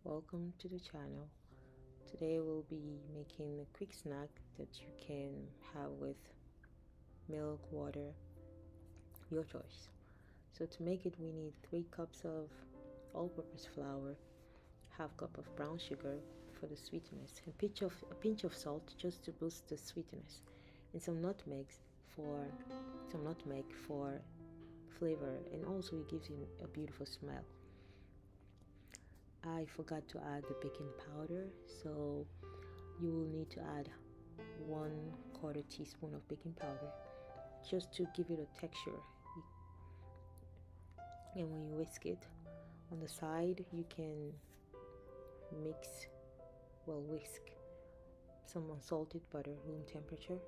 welcome to the channel. Today we'll be making a quick snack that you can have with milk, water, your choice. So to make it, we need 3 cups of all-purpose flour, half cup of brown sugar for the sweetness, a pinch of salt just to boost the sweetness, and some nutmeg for flavor, and also it gives you a beautiful smell. I forgot to add the baking powder, so you will need to add 1/4 teaspoon of baking powder just to give it a texture. And when you whisk it, on the side you can whisk some unsalted butter, room temperature.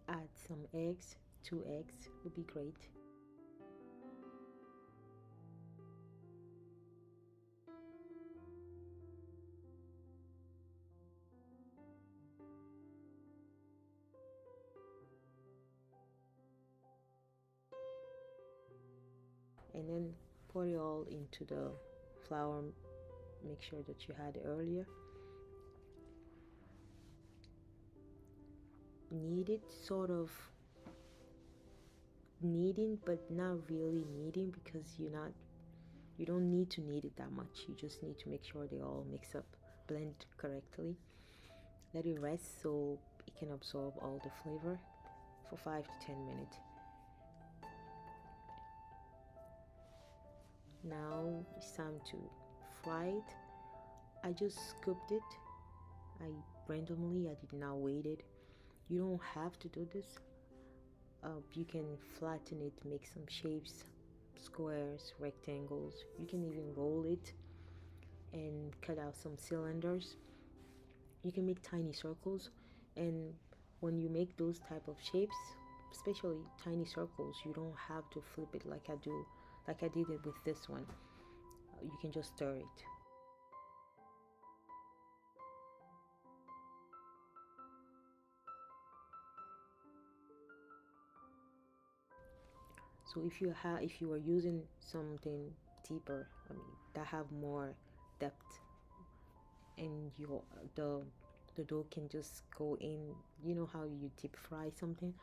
Add some eggs, 2 eggs would be great. And then pour it all into the flour mixture that you had earlier. Knead it, sort of kneading but not really kneading, because you don't need to knead it that much. You just need to make sure they all mix up, blend correctly. Let it rest so it can absorb all the flavor for 5 to 10 minutes. Now it's time to fry it. I just scooped it. I did not weight it. You don't have to do this. You can flatten it, make some shapes, squares, rectangles. You can even roll it and cut out some cylinders. You can make tiny circles, and when you make those type of shapes, especially tiny circles, you don't have to flip it like I did it with this one. You can just stir it. So if you are using something deeper, that have more depth, and the dough can just go in, you know how you deep fry something?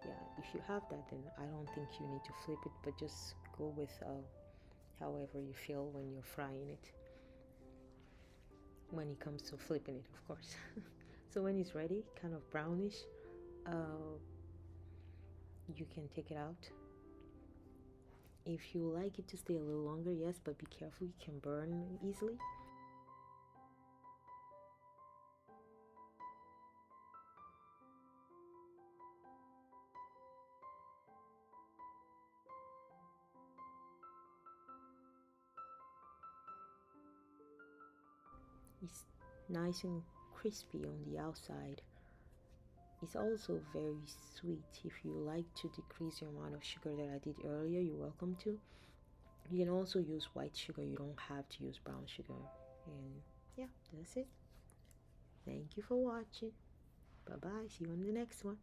Yeah, if you have that, then I don't think you need to flip it, but just go with however you feel when you're frying it, when it comes to flipping it, of course. So when it's ready, kind of brownish, you can take it out. If you like it to stay a little longer, yes, but be careful, it can burn easily. It's nice and crispy on the outside. It's also very sweet. If you like to decrease the amount of sugar that I did earlier, you're welcome to. You can also use white sugar. You don't have to use brown sugar. And yeah, that's it. Thank you for watching. Bye bye. See you on the next one.